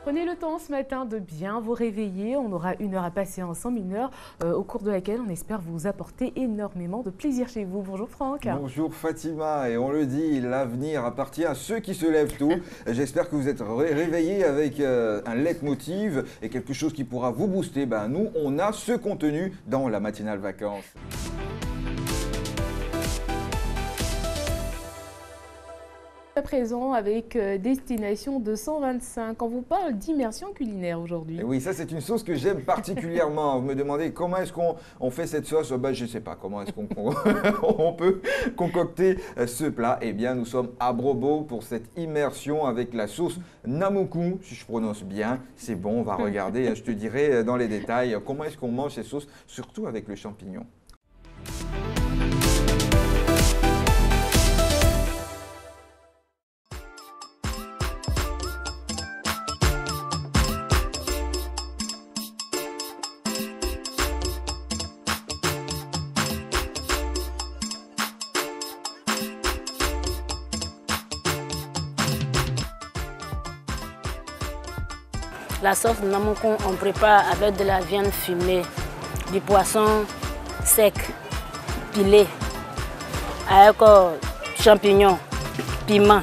Prenez le temps ce matin de bien vous réveiller. On aura une heure à passer ensemble, une heure au cours de laquelle on espère vous apporter énormément de plaisir chez vous. Bonjour Franck. Bonjour Fatima, et on le dit, l'avenir appartient à ceux qui se lèvent tôt. J'espère que vous êtes réveillés avec un leitmotiv et quelque chose qui pourra vous booster. Nous, on a ce contenu dans la matinale vacances. À présent avec Destination 225. On vous parle d'immersion culinaire aujourd'hui. Oui, ça c'est une sauce que j'aime particulièrement. Vous me demandez comment est-ce qu'on fait cette sauce? Je ne sais pas comment est-ce qu'on on peut concocter ce plat. Eh bien, nous sommes à Brobo pour cette immersion avec la sauce Namuku, si je prononce bien. C'est bon, on va regarder, je te dirai dans les détails comment est-ce qu'on mange ces sauces, surtout avec le champignon. La sauce Namuku, on prépare avec de la viande fumée, du poisson sec, pilé, avec champignons, piment,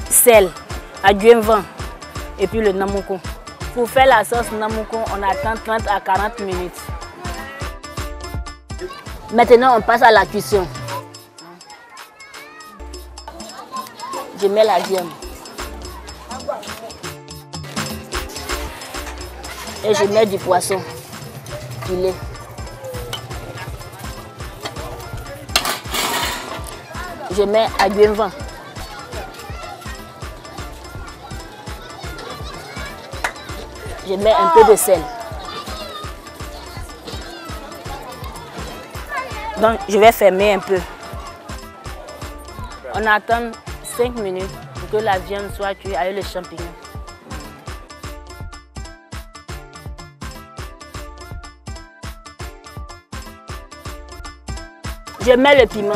sel, adjoint vent et puis le Namuku. Pour faire la sauce Namuku, on attend 30 à 40 minutes. Maintenant, on passe à la cuisson. Je mets la viande. Et je mets du poisson pilé. Je mets adjoint vent. Je mets un peu de sel. Donc je vais fermer un peu. On attend 5 minutes pour que la viande soit cuite avec les champignons. Je mets le piment.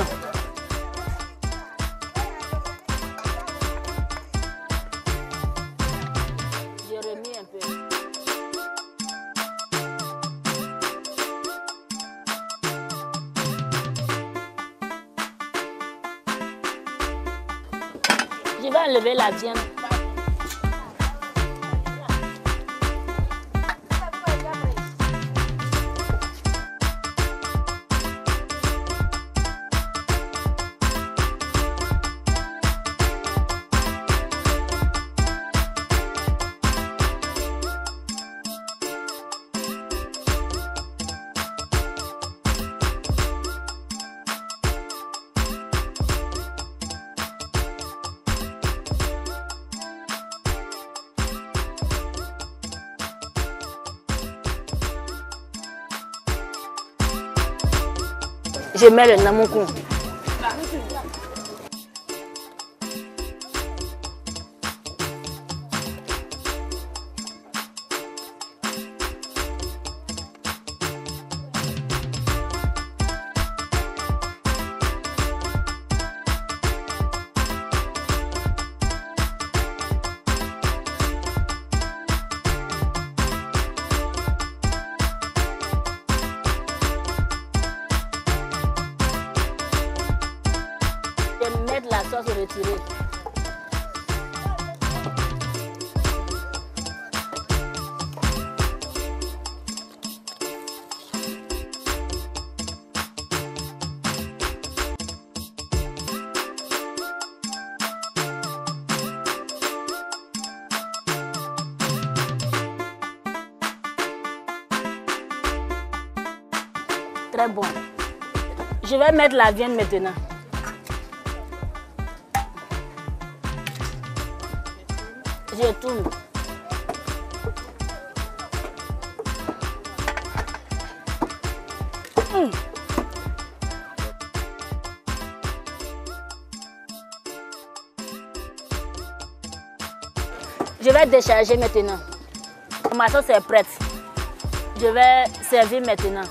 Je remets un peu. Je vais enlever la viande. Je mets le Namuku. La sauce retirée. Très bon. Je vais mettre la viande maintenant. Je tourne. Je vais décharger maintenant. Ma sauce est prête. Je vais servir maintenant.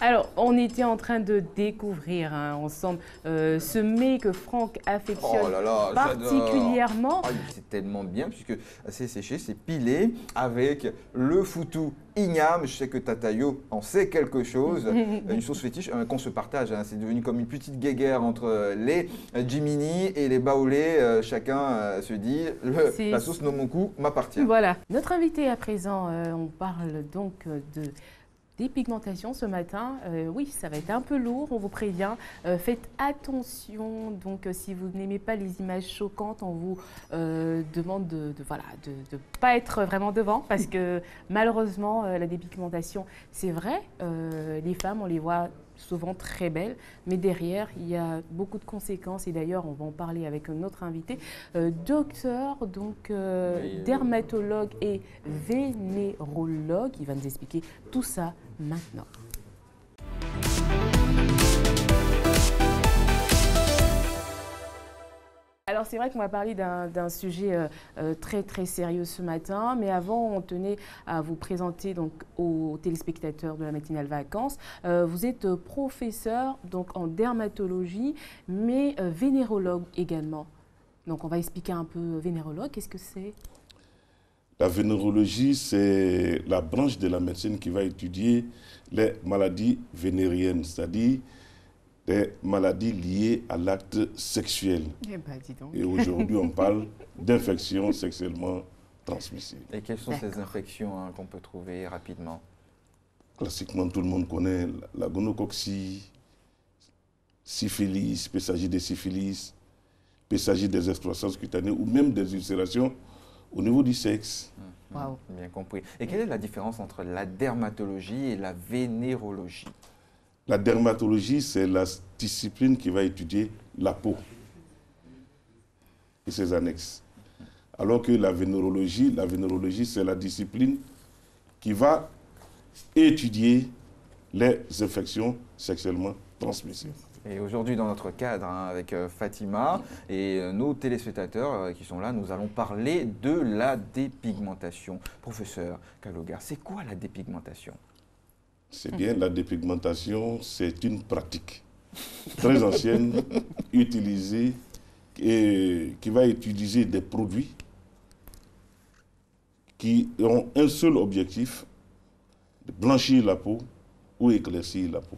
Alors, on était en train de découvrir ensemble ce mets que Franck affectionne Oh là là, particulièrement. Ah, c'est tellement bien puisque c'est séché, c'est pilé avec le foutou igname. Je sais que Tatayo en sait quelque chose. Une sauce fétiche qu'on se partage. Hein. C'est devenu comme une petite guéguerre entre les Jiminy et les Baoulé. Chacun se dit la sauce Nomonkou m'appartient. Voilà. Notre invité à présent, on parle donc de dépigmentation ce matin. Oui, ça va être un peu lourd, on vous prévient. Faites attention, donc si vous n'aimez pas les images choquantes, on vous demande de pas être vraiment devant parce que malheureusement, la dépigmentation, c'est vrai, les femmes, on les voit souvent très belles, mais derrière, il y a beaucoup de conséquences et d'ailleurs, on va en parler avec notre invité, docteur, donc dermatologue et vénérologue. Il va nous expliquer tout ça maintenant. Alors c'est vrai qu'on va parler d'un sujet très très sérieux ce matin, mais avant on tenait à vous présenter donc aux téléspectateurs de la matinale vacances. Vous êtes professeur donc en dermatologie, mais vénérologue également. Donc on va expliquer un peu vénérologue, qu'est-ce que c'est? La vénérologie, c'est la branche de la médecine qui va étudier les maladies vénériennes, c'est-à-dire des maladies liées à l'acte sexuel. Eh ben, dis donc. Et aujourd'hui, on parle d'infections sexuellement transmissibles. Et quelles sont ces infections qu'on peut trouver rapidement? Classiquement, tout le monde connaît la gonococcie, syphilis, il peut s'agir des syphilis, il peut s'agir des excroissances cutanées ou même des ulcérations au niveau du sexe. Wow. Bien compris. Et quelle est la différence entre la dermatologie et la vénérologie? La dermatologie, c'est la discipline qui va étudier la peau et ses annexes. Alors que la vénérologie, c'est la discipline qui va étudier les infections sexuellement transmissibles. Et aujourd'hui, dans notre cadre, avec Fatima et nos téléspectateurs qui sont là, nous allons parler de la dépigmentation. Professeur Kalogar, c'est quoi la dépigmentation? C'est bien, la dépigmentation, c'est une pratique très ancienne, utilisée, et qui va utiliser des produits qui ont un seul objectif, de blanchir la peau ou éclaircir la peau.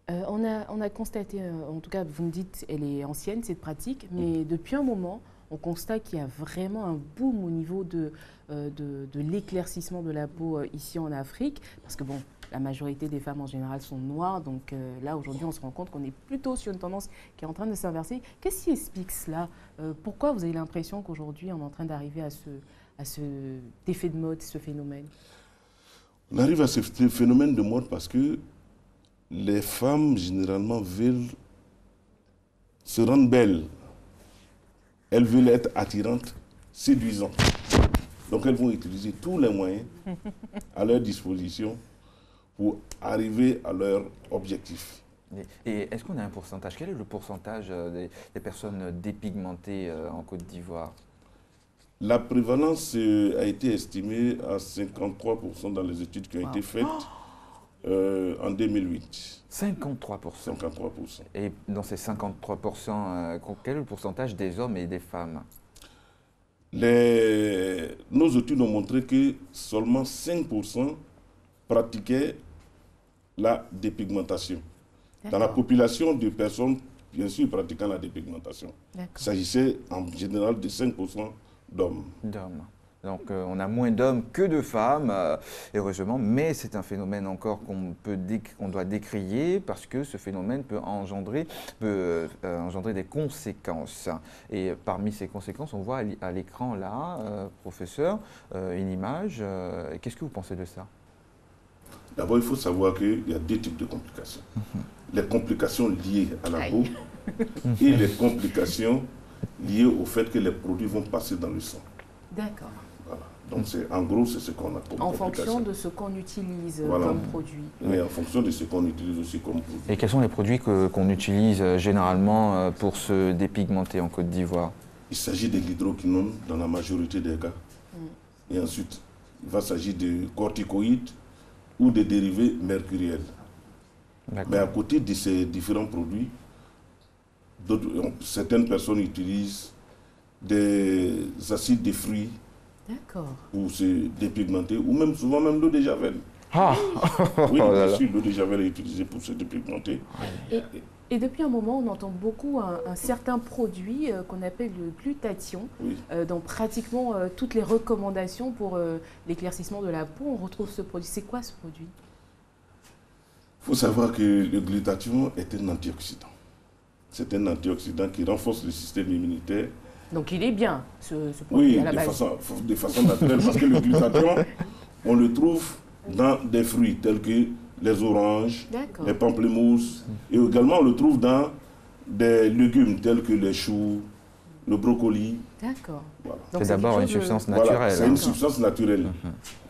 On a constaté, en tout cas vous me dites, elle est ancienne cette pratique, mais depuis un moment, on constate qu'il y a vraiment un boom au niveau de l'éclaircissement de la peau ici en Afrique, parce que bon, la majorité des femmes en général sont noires, donc là aujourd'hui on se rend compte qu'on est plutôt sur une tendance qui est en train de s'inverser. Qu'est-ce qui explique cela? Pourquoi vous avez l'impression qu'aujourd'hui on est en train d'arriver à cet effet de mode, ce phénomène? On arrive à ce phénomène de mode parce que les femmes généralement veulent se rendre belles. Elles veulent être attirantes, séduisantes. Donc elles vont utiliser tous les moyens à leur disposition pour arriver à leur objectif. Et est-ce qu'on a un pourcentage? Quel est le pourcentage des personnes dépigmentées en Côte d'Ivoire? La prévalence a été estimée à 53% dans les études qui ont été faites en 2008. 53%. 53%. Et dans ces 53%, quel est le pourcentage des hommes et des femmes? Nos études ont montré que seulement 5% pratiquaient la dépigmentation. Dans la population de personnes, bien sûr, pratiquant la dépigmentation, il s'agissait en général de 5% d'hommes. Donc on a moins d'hommes que de femmes, heureusement, mais c'est un phénomène encore qu'on doit décrier parce que ce phénomène peut engendrer des conséquences. Et parmi ces conséquences, on voit à l'écran là, professeur, une image. Qu'est-ce que vous pensez de ça? D'abord, il faut savoir qu'il y a deux types de complications. Les complications liées à la peau et les complications liées au fait que les produits vont passer dans le sang. D'accord. Voilà. Donc, en gros, c'est ce qu'on a comme en fonction de ce qu'on utilise comme produit. Oui, en fonction de ce qu'on utilise aussi comme produit. Et quels sont les produits qu'on utilise généralement pour se dépigmenter en Côte d'Ivoire? Il s'agit de l'hydroquinone dans la majorité des cas. Et ensuite, il va s'agir de corticoïdes ou de dérivés mercuriels. Mais à côté de ces différents produits, certaines personnes utilisent des acides de fruits D'accord. pour se dépigmenter, ou même souvent même l'eau de javel. Ah Oui, Oh là bien là. sûr, l'eau de javel est utilisée pour se dépigmenter. Et depuis un moment, on entend beaucoup un certain produit qu'on appelle le glutathion. Oui. Dans pratiquement toutes les recommandations pour l'éclaircissement de la peau, on retrouve ce produit. C'est quoi ce produit? Il faut savoir que le glutathion est un antioxydant. C'est un antioxydant qui renforce le système immunitaire. Donc il est bien, ce produit Oui, à la base. de façon naturelle, parce que le glutathion, on le trouve dans des fruits tels que les oranges, D'accord. les pamplemousses, et également on le trouve dans des légumes tels que les choux, le brocoli. D'accord. Voilà. Donc C'est d'abord une quelque chose de- substance Voilà, naturelle. c'est hein. une substance naturelle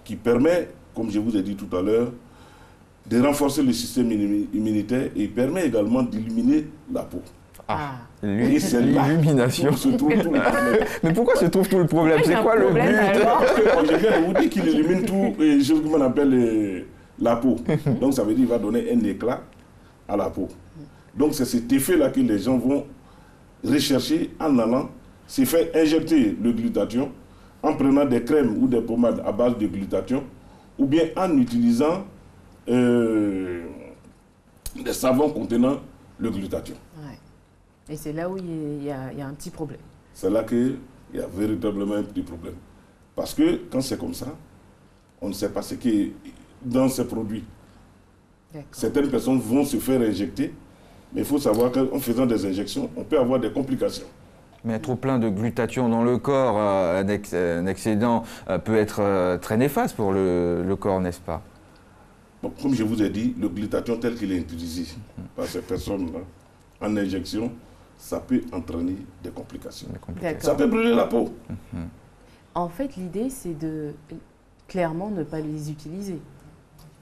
qui permet, comme je vous ai dit tout à l'heure, de renforcer le système immunitaire et permet également d'illuminer la peau. Ah. Et c'est là L'illumination. où se trouve tout le problème. Mais pourquoi se trouve tout le problème? Il y C'est a un quoi le problème, but? alors. Parce que je viens de vous dire qu'il illumine tout, et ce qu'on appelle la peau. Donc ça veut dire qu'il va donner un éclat à la peau. Donc c'est cet effet-là que les gens vont rechercher en allant se faire injecter le glutathion, en prenant des crèmes ou des pommades à base de glutathion, ou bien en utilisant des savons contenant le glutathion. Ouais. Et c'est là où il y a un petit problème. C'est là qu'il y a véritablement un petit problème. Parce que quand c'est comme ça, on ne sait pas ce qui est dans ces produits. D'accord. Certaines personnes vont se faire injecter, mais il faut savoir qu'en faisant des injections, on peut avoir des complications. Mais trop plein de glutathion dans le corps, un excédent peut être très néfaste pour le corps, n'est-ce pas? Bon, comme je vous ai dit, le glutathion tel qu'il est utilisé par ces personnes-là en injection, ça peut entraîner des complications. D'accord. Ça peut brûler la peau. En fait, l'idée, c'est de clairement ne pas les utiliser.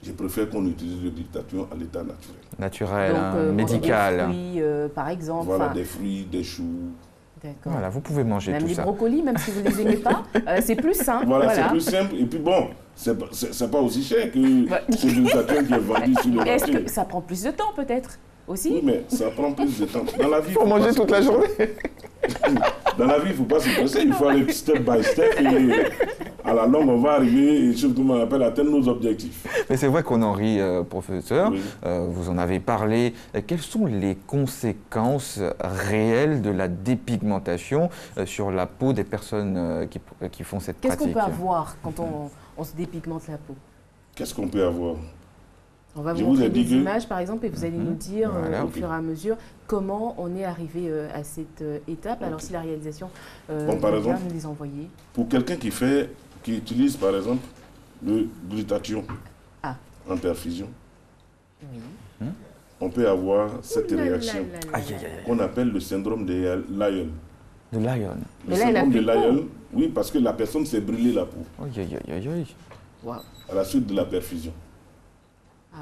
Je préfère qu'on utilise le glutathion à l'état naturel. Naturel, hein, manger médical. des fruits, par exemple. Voilà, Enfin, des fruits, des choux. d'accord. Voilà, vous pouvez manger Même tout les ça. brocolis, même si vous ne les aimez pas, c'est plus simple. Voilà, c'est plus simple. Et puis bon, c'est pas aussi cher que ce glutathion qui est vendu sur le Est-ce marché. que ça prend plus de temps, peut-être aussi? Oui, mais ça prend plus de temps. Dans la vie, Il faut manger toute la journée. Dans la vie, il ne faut pas se presser, il faut aller step by step. Et à la longue, on va arriver, et surtout, on appelle, atteindre nos objectifs. Mais c'est vrai qu'on en rit, professeur. Oui. Vous en avez parlé. Quelles sont les conséquences réelles de la dépigmentation sur la peau des personnes qui font cette Qu'est-ce pratique? qu'on peut avoir quand on se dépigmente la peau? Qu'est-ce qu'on peut avoir? On va Je vous vous ai montrer dit des que- images, par exemple, et vous allez nous dire Voilà, au ok. fur et à mesure comment on est arrivé à cette étape. Alors, si la réalisation Bon, par veut bien exemple, nous les envoyer. Pour quelqu'un qui utilise, par exemple, le glutathion Ah. en perfusion, Oui. on peut avoir cette Ouh là là réaction là là Aïe, là. aïe, aïe. qu'on appelle le syndrome de Lyell. De lion. Le Mais là, elle a syndrome de plus de peau. Lyell, oui, parce que la personne s'est brûlée la peau Aïe, aïe, aïe, aïe, aïe. Waouh. à la suite de la perfusion. Ah.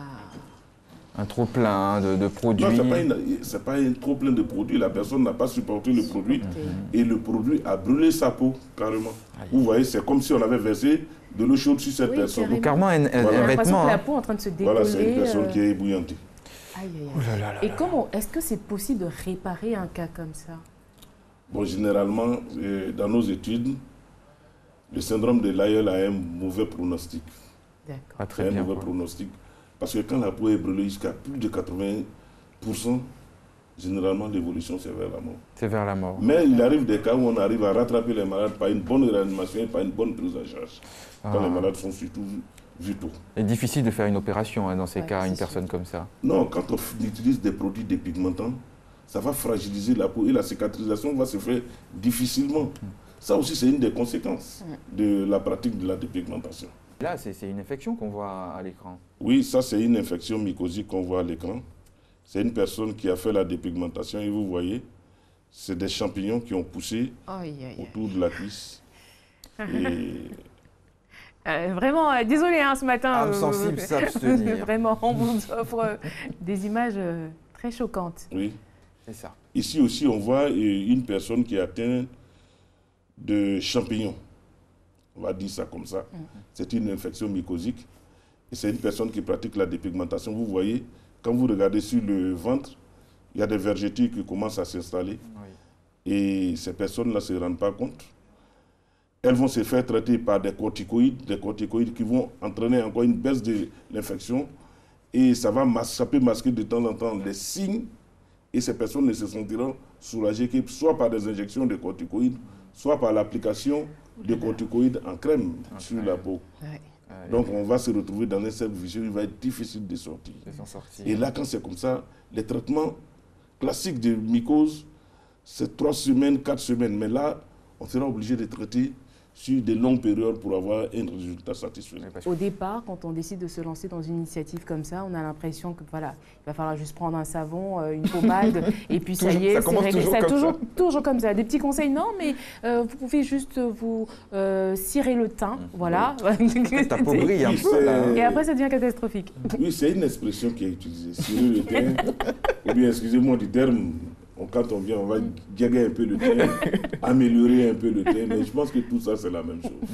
Un trop plein de produits. Non, c'est pas un trop plein de produits. La personne n'a pas supporté le produit Ok. et le produit a brûlé sa peau carrément. Aïe. Vous voyez, c'est comme si on avait versé de l'eau chaude sur cette Oui, personne. carrément. Donc, carrément, un Voilà. J'ai l'impression vêtement. que la hein. peau est en train de se décoller. Voilà, c'est une personne qui est ébouillantée. Aïe, aïe, aïe. Oh là là là Et là. comment, est-ce que c'est possible de réparer un cas comme ça? Bon, généralement, dans nos études, le syndrome de Lyell a un mauvais pronostic. D'accord. Pas C'est très un bien. mauvais quoi. pronostic. Parce que quand la peau est brûlée jusqu'à plus de 80%, généralement, l'évolution, c'est vers la mort. C'est vers la mort. Mais il arrive des cas où on arrive à rattraper les malades par une bonne réanimation et par une bonne prise en charge. Quand Ah. les malades sont surtout vus tôt. C'est difficile de faire une opération hein, dans ces Ouais, cas, c'est une sûr. personne comme ça. Non, quand on utilise des produits dépigmentants, ça va fragiliser la peau et la cicatrisation va se faire difficilement. Ça aussi, c'est une des conséquences de la pratique de la dépigmentation. Là, c'est une infection qu'on voit à l'écran. Oui, ça, c'est une infection mycosique qu'on voit à l'écran. C'est une personne qui a fait la dépigmentation et vous voyez, c'est des champignons qui ont poussé Aïe, aïe, aïe. autour de la cuisse. Et Vraiment, désolé ce matin. Âme sensible, s'abstenir. Vraiment, on vous offre des images très choquantes. oui. C'est ça. Ici aussi, on voit une personne qui est atteinte de champignons. On va dire ça comme ça. C'est une infection mycosique. Et c'est une personne qui pratique la dépigmentation. Vous voyez, quand vous regardez sur le ventre, il y a des vergetures qui commencent à s'installer. Oui. Et ces personnes-là ne se rendent pas compte. Elles vont se faire traiter par des corticoïdes qui vont entraîner encore une baisse de l'infection. Et ça peut masquer de temps en temps les signes. Et ces personnes ne se sentiront soulagées que soit par des injections de corticoïdes, soit par l'application de corticoïdes en crème sur la peau. Ouais. Donc on va se retrouver dans un cercle vicieux, il va être difficile de sortir. Et là, quand c'est comme ça, les traitements classiques de mycose, c'est 3 semaines, 4 semaines. Mais là, on sera obligé de traiter sur de longues périodes pour avoir un résultat satisfaisant. Au départ, quand on décide de se lancer dans une initiative comme ça, on a l'impression que voilà, il va falloir juste prendre un savon, une pommade, et puis ça y est, c'est réglé. Toujours comme ça. Des petits conseils, non, mais vous pouvez juste vous cirer le teint, voilà. T'appauvris un peu. Et après, ça devient catastrophique. Oui, c'est une expression qui est utilisée. Cirer le teint, ou bien, excusez-moi du terme, quand on vient, on va gaguer un peu le teint, améliorer un peu le teint, mais je pense que tout ça, c'est la même chose.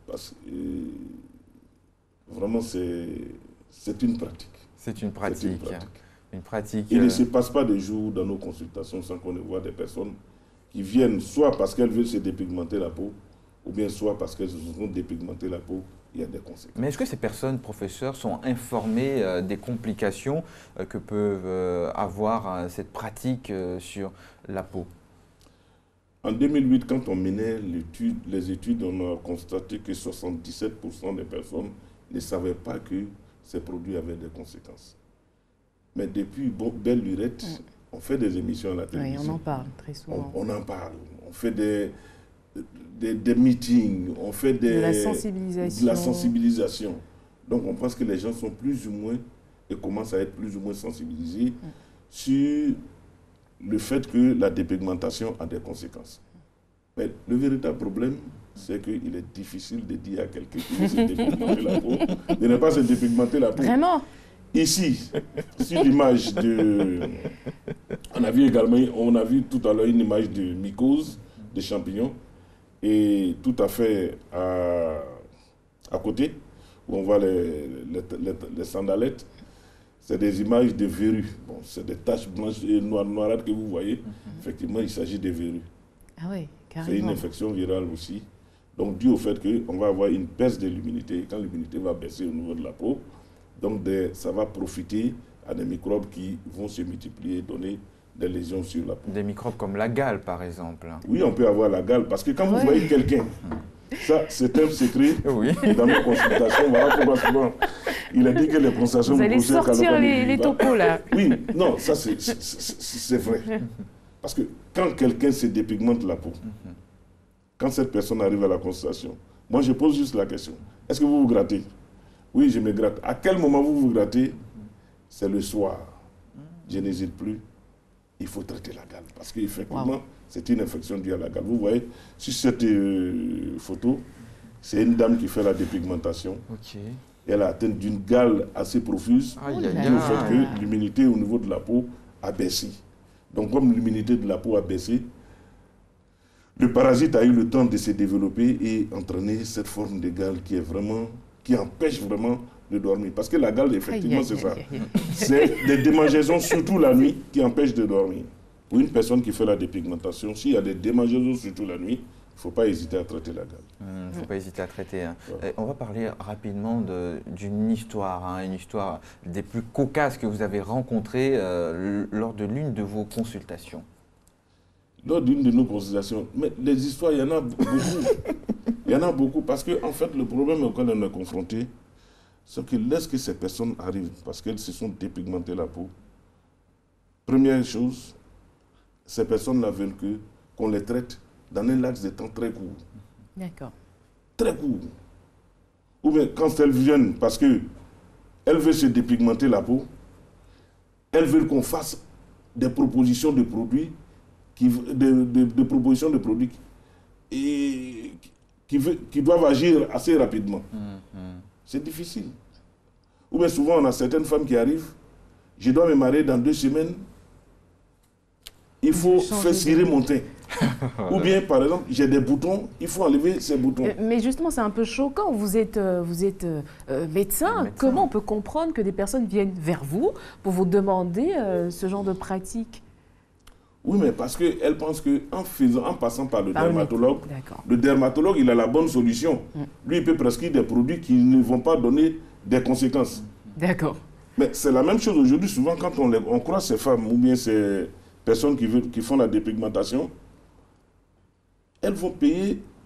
Parce que vraiment, c'est une pratique. C'est une pratique. Une pratique. Il ne se passe pas de jours dans nos consultations sans qu'on ne voit des personnes qui viennent soit parce qu'elles veulent se dépigmenter la peau, ou bien soit parce qu'elles se sont dépigmentées la peau. Il y a des conséquences. Mais est-ce que ces personnes, professeurs, sont informées des complications que peuvent avoir cette pratique sur la peau? En 2008, quand on menait les études, on a constaté que 77% des personnes ne savaient pas que ces produits avaient des conséquences. Mais depuis belle lurette, on fait des émissions à la télévision. Oui, on en parle très souvent. On en parle. On fait des meetings, on fait de la sensibilisation. Donc on pense que les gens sont plus ou moins, et commencent à être plus ou moins sensibilisés sur le fait que la dépigmentation a des conséquences. Mais le véritable problème, c'est qu'il est difficile de dire à quelqu'un qui veut se dépigmenter la peau de ne pas se dépigmenter la peau. Vraiment? Ici, sur l'image de... On a vu tout à l'heure une image de mycose, de champignons. Et tout à fait à côté, où on voit les sandalettes, c'est des images de verrues. Bon, c'est des taches blanches et noirâtres que vous voyez. Effectivement, il s'agit de verrues. Ah oui, carrément. C'est une infection virale aussi. Donc, dû au fait qu'on va avoir une baisse de l'immunité. Quand l'immunité va baisser au niveau de la peau, donc ça va profiter à des microbes qui vont se multiplier et donner des lésions sur la peau. Des microbes comme la gale, par exemple. Oui, on peut avoir la gale, parce que quand vous voyez quelqu'un, ça, c'est un secret dans nos consultations. Voilà pourquoi souvent, il a dit que les consultations... Vous allez sortir les topos, là. Oui, non, ça, c'est vrai. Parce que quand quelqu'un se dépigmente la peau, quand cette personne arrive à la consultation, moi, je pose juste la question. Est-ce que vous vous grattez? Oui, je me gratte. À quel moment vous vous grattez? C'est le soir. Je n'hésite plus. Il faut traiter la gale. Parce qu'effectivement, c'est une infection due à la gale. Vous voyez, sur cette photo, c'est une dame qui fait la dépigmentation. Elle a atteint d'une gale assez profuse, dû au fait que l'immunité au niveau de la peau a baissé. Donc, comme l'immunité de la peau a baissé, le parasite a eu le temps de se développer et entraîner cette forme de gale qui empêche vraiment de dormir. Parce que la gale, effectivement, c'est ça. C'est des démangeaisons, surtout la nuit, qui empêchent de dormir. Pour une personne qui fait la dépigmentation, s'il y a des démangeaisons, surtout la nuit, il ne faut pas hésiter à traiter la gale. Il ne faut pas hésiter à traiter. On va parler rapidement d'une histoire, une histoire des plus cocasses que vous avez rencontrées lors de l'une de vos consultations. Lors d'une de nos consultations, mais les histoires, il y en a beaucoup. Il y en a beaucoup parce que, en fait, le problème auquel on est confronté, c'est que lorsque ces personnes arrivent, parce qu'elles se sont dépigmentées la peau, première chose, ces personnes-là veulent qu'on les traite dans un laps de temps très court. D'accord. Très court. Ou bien quand elles viennent parce qu'elles veulent se dépigmenter la peau, elles veulent qu'on fasse des propositions de produits qui doivent agir assez rapidement. C'est difficile. Ou bien souvent, on a certaines femmes qui arrivent, je dois me marier dans 2 semaines, il faut faire cirer mon teint. Ou bien, par exemple, j'ai des boutons, il faut enlever ces boutons. Mais justement, c'est un peu choquant. Vous êtes médecin. Comment on peut comprendre que des personnes viennent vers vous pour vous demander ce genre de pratique? Oui, mais parce qu'elle pense qu'en passant par le dermatologue, D'accord. le dermatologue, il a la bonne solution. Lui, il peut prescrire des produits qui ne vont pas donner des conséquences. D'accord. Mais c'est la même chose aujourd'hui. Souvent, quand on croise ces femmes ou bien ces personnes qui font la dépigmentation,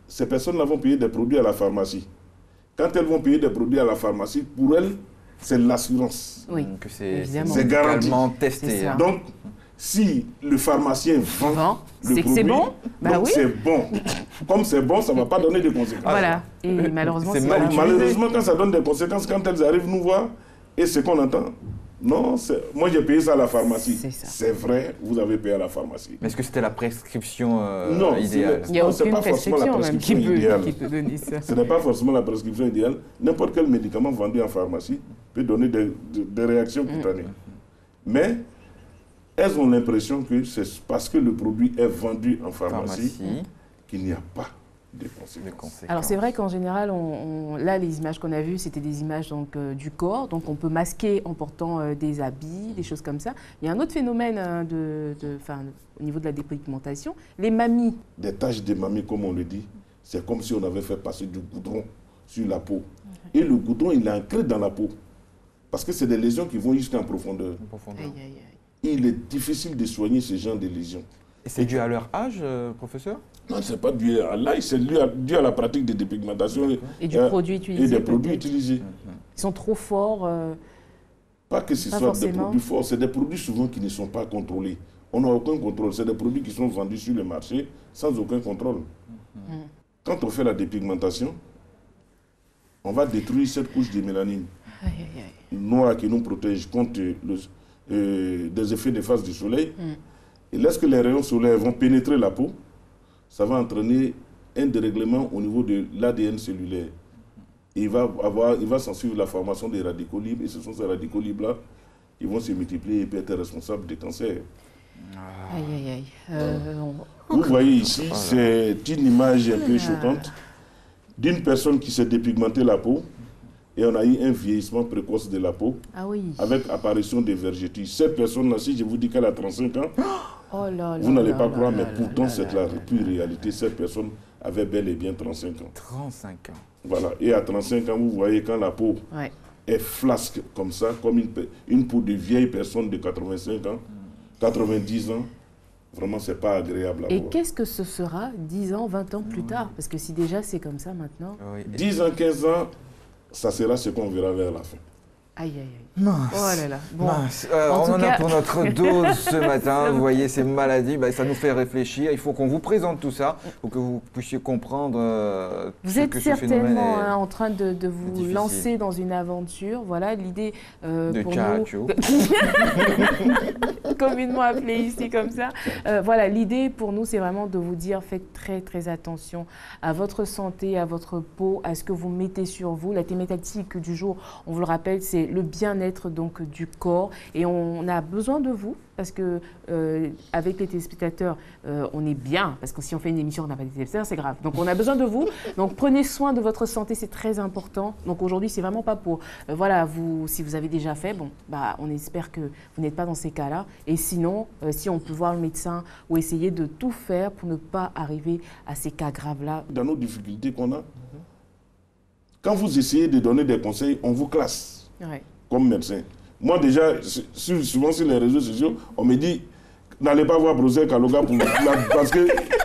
ces personnes-là vont payer des produits à la pharmacie. Quand elles vont payer des produits à la pharmacie, pour elles, c'est l'assurance. Oui, que c'est garanti. testé. Ça. Donc, si le pharmacien vend le c'est que c'est produit, bon. Bah oui. c'est bon. Comme c'est bon, ça ne va pas donner de conséquences. Voilà. Et malheureusement, c'est c'est mal pas- utilisé. Malheureusement, quand ça donne des conséquences, quand elles arrivent nous voir, et ce qu'on entend, non, moi j'ai payé ça à la pharmacie. C'est ça. C'est vrai, vous avez payé à la pharmacie. Mais est-ce que c'était la prescription Non, idéale? Il n'y a Non, c'est aucune pas forcément la prescription même prescription idéale. qui peut donner ça. Ce n'est pas forcément la prescription idéale. N'importe quel médicament vendu en pharmacie peut donner des réactions cutanées. Mais elles ont l'impression que c'est parce que le produit est vendu en pharmacie qu'il n'y a pas de conséquences. Alors c'est vrai qu'en général, là les images qu'on a vues, c'était des images donc, du corps, donc on peut masquer en portant des habits, des choses comme ça. Il y a un autre phénomène au niveau de la dépigmentation, les mamies. Des taches de mamie, comme on le dit, c'est comme si on avait fait passer du goudron sur la peau. Et le goudron, il est ancré dans la peau. Parce que c'est des lésions qui vont jusqu'en profondeur. Aïe, aïe, aïe. Il est difficile de soigner ce genre de lésions. Et c'est dû à leur âge, professeur? Non, ce n'est pas dû à l'âge, c'est dû à la pratique de dépigmentation Et du produit utilisé. et des produits peut-être. utilisés. Ils sont trop forts. Pas que ce Pas soit forcément. des produits forts, c'est des produits souvent qui ne sont pas contrôlés. On n'a aucun contrôle. C'est des produits qui sont vendus sur le marché sans aucun contrôle. Quand on fait la dépigmentation, on va détruire cette couche de mélanine Aïe, aïe, aïe. noire qui nous protège contre des effets néfastes du soleil. Et lorsque les rayons solaires vont pénétrer la peau, ça va entraîner un dérèglement au niveau de l'ADN cellulaire. Et il va s'en suivre la formation des radicaux libres. Et ce sont ces radicaux libres-là qui vont se multiplier et peut être responsables des cancers. Aïe, aïe, aïe. Vous voyez ici, c'est une image un peu choquante d'une personne qui s'est dépigmentée la peau. Et on a eu un vieillissement précoce de la peau Ah oui. avec apparition des vergetures. Cette personne-là, si je vous dis qu'elle a 35 ans, Oh là là vous n'allez là pas là croire, là mais là pourtant là c'est là la là. pure réalité. Cette personne avait bel et bien 35 ans. 35 ans. Voilà. Et à 35 ans, vous voyez quand la peau Ouais. est flasque comme ça, comme une peau de vieille personne de 85 ans, 90 ans, vraiment, c'est pas agréable à Et voir. qu'est-ce que ce sera 10 ans, 20 ans plus tard? Parce que si déjà c'est comme ça maintenant. Oui. 10 ans, 15 ans, ça sera ce qu'on verra vers la fin. Aïe, aïe, aïe. Mince. Oh là là. Bon. Mince. En On tout en cas- a pour notre dose ce matin. Vous voyez, ces maladies, ça nous fait réfléchir. Il faut qu'on vous présente tout ça pour que vous puissiez comprendre Vous ce êtes que ce phénomène certainement est. en train de vous difficile. lancer dans une aventure. Voilà, l'idée De pour Tchacho. nous, communément appelé ici comme ça. Voilà, l'idée pour nous, c'est vraiment de vous dire, faites très très attention à votre santé, à votre peau, à ce que vous mettez sur vous. La thématique du jour, on vous le rappelle, c'est le bien-être donc du corps. Et on a besoin de vous parce que avec les téléspectateurs, on est bien. Parce que si on fait une émission, on n'a pas de téléspectateurs, c'est grave. Donc on a besoin de vous. Donc prenez soin de votre santé, c'est très important. Donc aujourd'hui, c'est vraiment pas pour voilà, si vous avez déjà fait, bon, on espère que vous n'êtes pas dans ces cas-là. Et sinon, si on peut voir le médecin ou essayer de tout faire pour ne pas arriver à ces cas graves-là. Dans nos difficultés qu'on a, quand vous essayez de donner des conseils, on vous classe Ouais. comme médecin. Moi déjà, souvent sur les réseaux sociaux, on me dit n'allez pas voir professeur Kaloga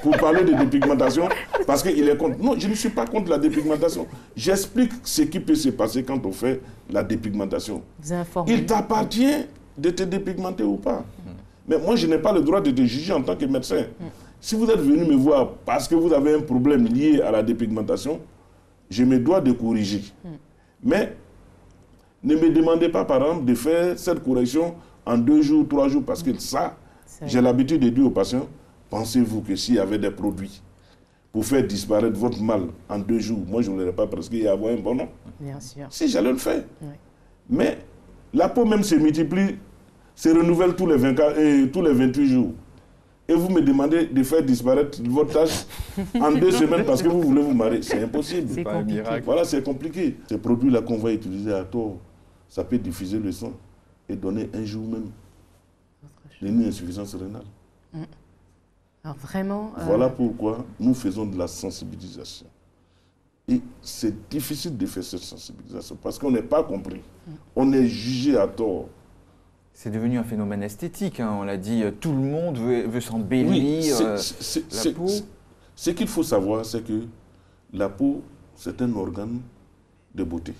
pour parler de dépigmentation parce qu'il est contre. Non, je ne suis pas contre la dépigmentation. J'explique ce qui peut se passer quand on fait la dépigmentation. Vous informez. Il t'appartient de te dépigmenter ou pas. Mais moi, je n'ai pas le droit de te juger en tant que médecin. Si vous êtes venu me voir parce que vous avez un problème lié à la dépigmentation, je me dois de corriger. Mais ne me demandez pas, par exemple, de faire cette correction en 2 jours, 3 jours, parce que ça, j'ai l'habitude de dire aux patients, pensez-vous que s'il y avait des produits pour faire disparaître votre mal en 2 jours, moi, je ne l'aurais pas prescrit et avoir un bon nom. Bien sûr. Si, j'allais le faire. Oui. Mais la peau même se multiplie, se renouvelle tous les 28 jours. et vous me demandez de faire disparaître votre tâche en 2 semaines parce que vous voulez vous marier. C'est impossible. C'est pas un compliqué. miracle. Voilà, c'est compliqué. Ces produits-là qu'on va utiliser à tort, ça peut diffuser le sang et donner un jour même une insuffisance rénale. Alors vraiment... Voilà pourquoi nous faisons de la sensibilisation. Et c'est difficile de faire cette sensibilisation parce qu'on n'est pas compris. On est jugé à tort. C'est devenu un phénomène esthétique, hein, on l'a dit, tout le monde veut s'embellir la peau. Ce qu'il faut savoir, c'est que la peau, c'est un organe de beauté.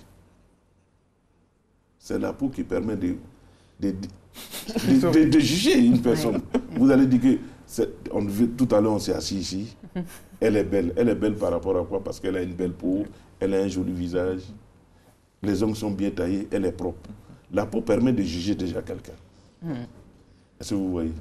C'est la peau qui permet de juger une personne. Vous allez dire que, tout à l'heure on s'est assis ici, elle est belle. Elle est belle par rapport à quoi? Parce qu'elle a une belle peau, elle a un joli visage, les ongles sont bien taillés, elle est propre. La peau permet de juger déjà quelqu'un. Est-ce que vous voyez?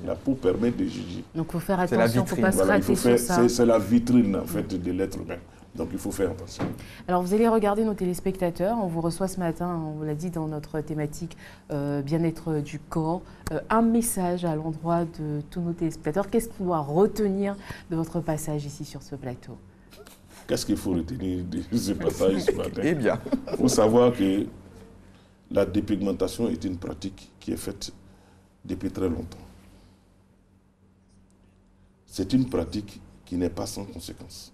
La peau permet de juger. Donc il faut faire attention, il ne faut pas se Voilà, rater sur ça. c'est la vitrine en fait de l'être humain. Donc il faut faire attention. Alors vous allez regarder nos téléspectateurs, on vous reçoit ce matin, on vous l'a dit dans notre thématique bien-être du corps, un message à l'endroit de tous nos téléspectateurs. Qu'est-ce qu'on doit retenir de votre passage ici sur ce plateau? Qu'est-ce qu'il faut retenir de ce passage ce matin? Eh bien, il faut savoir que la dépigmentation est une pratique qui est faite depuis très longtemps. C'est une pratique qui n'est pas sans conséquences.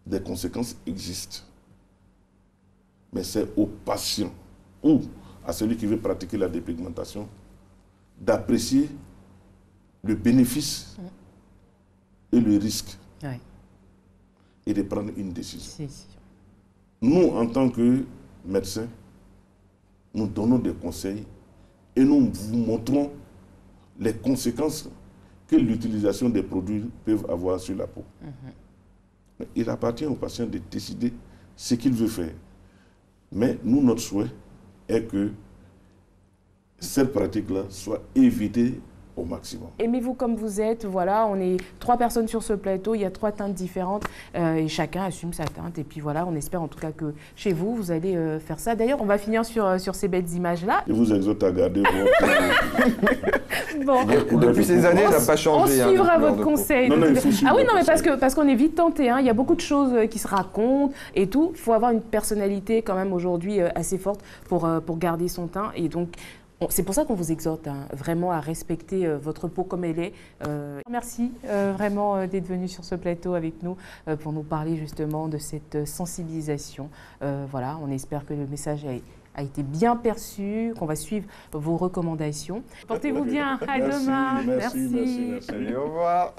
Des conséquences existent. Mais c'est au patient ou à celui qui veut pratiquer la dépigmentation d'apprécier le bénéfice et le risque et de prendre une décision. Nous, en tant que médecins, nous donnons des conseils et nous vous montrons les conséquences que l'utilisation des produits peuvent avoir sur la peau. Mais il appartient au patient de décider ce qu'il veut faire. Mais nous, notre souhait est que cette pratique-là soit évitée au maximum. Aimez-vous comme vous êtes, voilà, on est 3 personnes sur ce plateau, il y a 3 teintes différentes et chacun assume sa teinte. Et puis voilà, on espère en tout cas que chez vous, vous allez faire ça. D'ailleurs, on va finir sur ces belles images-là. Je vous exhorte à garder Bon. Depuis ces années, ça n'a pas changé. On suivra votre conseil. Non, il faut suivre oui, non, mais conseil. parce qu'on est vite tenté. Hein. Il y a beaucoup de choses qui se racontent et tout. Il faut avoir une personnalité quand même aujourd'hui assez forte pour garder son teint. Et donc, c'est pour ça qu'on vous exhorte vraiment à respecter votre peau comme elle est. Merci vraiment d'être venu sur ce plateau avec nous pour nous parler justement de cette sensibilisation. Voilà, on espère que le message a été bien perçu, qu'on va suivre vos recommandations. Portez-vous bien, à demain. Merci. Allez, au revoir.